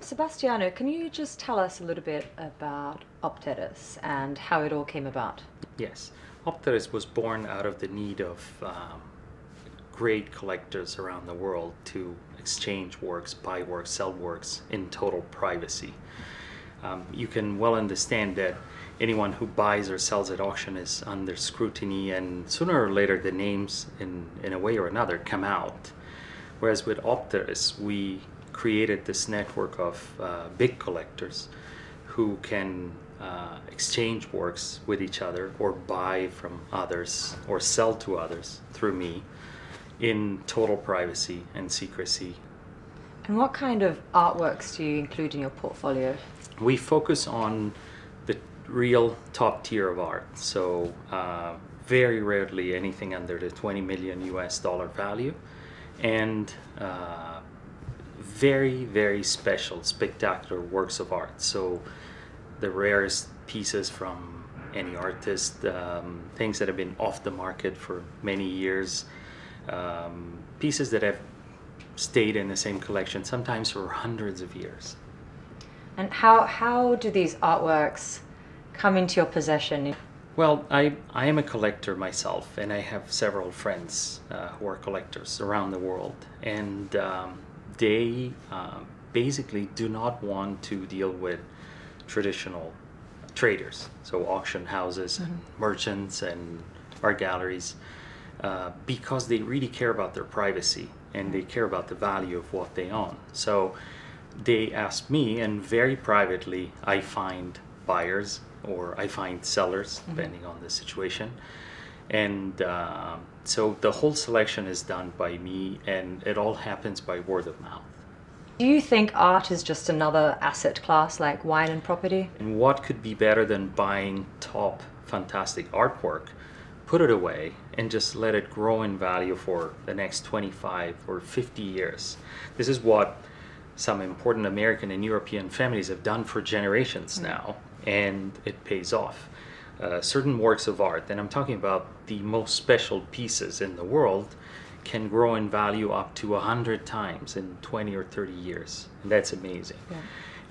Sebastiano, can you just tell us a little bit about Opteres and how it all came about? Yes, Opteres was born out of the need of great collectors around the world to exchange works, buy works, sell works in total privacy. You can well understand that anyone who buys or sells at auction is under scrutiny, and sooner or later the names in a way or another come out. Whereas with Opteres, we created this network of big collectors who can exchange works with each other or buy from others or sell to others through me in total privacy and secrecy. And what kind of artworks do you include in your portfolio? We focus on the real top tier of art, so very rarely anything under the 20 million US dollar value, and very, very special, spectacular works of art. So the rarest pieces from any artist, things that have been off the market for many years, pieces that have stayed in the same collection, sometimes for hundreds of years. And how do these artworks come into your possession? Well, I am a collector myself, and I have several friends who are collectors around the world, and they basically do not want to deal with traditional traders, so auction houses, and merchants, and art galleries, because they really care about their privacy and they care about the value of what they own. So they ask me, and very privately I find buyers or I find sellers, depending on the situation. And so the whole selection is done by me, and it all happens by word of mouth. Do you think art is just another asset class like wine and property? And what could be better than buying top fantastic artwork, put it away, and just let it grow in value for the next 25 or 50 years? This is what some important American and European families have done for generations now, and it pays off. Certain works of art, and I'm talking about the most special pieces in the world, can grow in value up to 100 times in 20 or 30 years. And that's amazing. Yeah.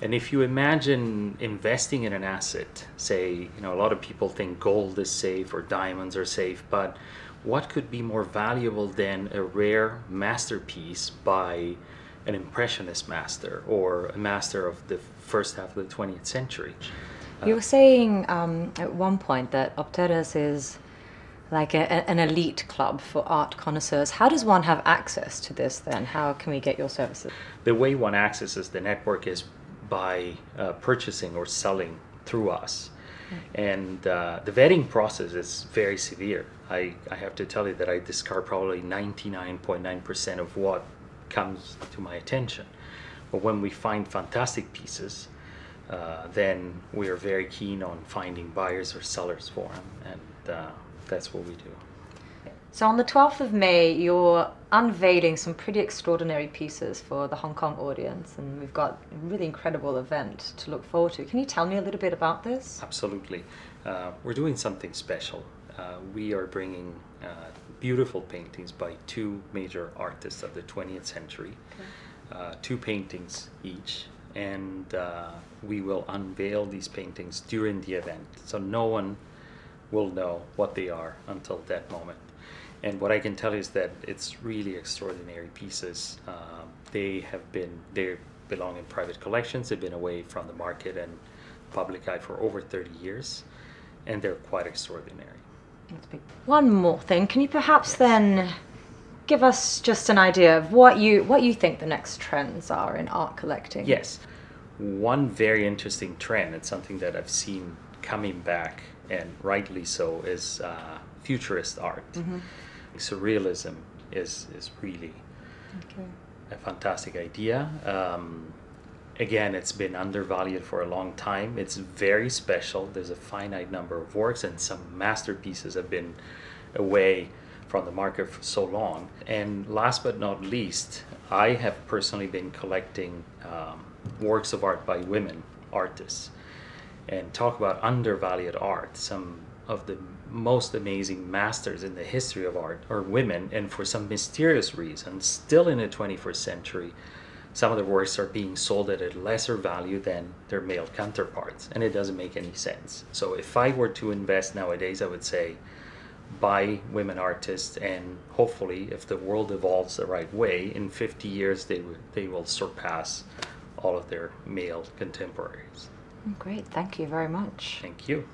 And if you imagine investing in an asset, say, a lot of people think gold is safe or diamonds are safe, but what could be more valuable than a rare masterpiece by an impressionist master or a master of the first half of the 20th century? You were saying at one point that Opteres is like an elite club for art connoisseurs. How does one have access to this then? How can we get your services? The way one accesses the network is by purchasing or selling through us. And the vetting process is very severe. I have to tell you that I discard probably 99.9% of what comes to my attention. But when we find fantastic pieces, then we are very keen on finding buyers or sellers for them, and that's what we do. So on the 12th of May, you're unveiling some pretty extraordinary pieces for the Hong Kong audience, and we've got a really incredible event to look forward to. Can you tell me a little bit about this? Absolutely. We're doing something special. We are bringing beautiful paintings by two major artists of the 20th century, two paintings each, and we will unveil these paintings during the event, so no one will know what they are until that moment. And what I can tell you is that it's really extraordinary pieces. They belong in private collections. They've been away from the market and public eye for over 30 years, and they're quite extraordinary. One more thing, can you perhaps then give us just an idea of what you think the next trends are in art collecting? Yes. One very interesting trend, and something that I've seen coming back, and rightly so, is futurist art. Surrealism is really a fantastic idea. Again, it's been undervalued for a long time. It's very special. There's a finite number of works, and some masterpieces have been away from the market for so long. And last but not least, I have personally been collecting works of art by women artists. And talk about undervalued art. Some of the most amazing masters in the history of art are women, and for some mysterious reason, still in the 21st century, some of the works are being sold at a lesser value than their male counterparts, and it doesn't make any sense. So if I were to invest nowadays, I would say buy women artists, and hopefully if the world evolves the right way, in 50 years they will surpass all of their male contemporaries. Great, thank you very much. Thank you.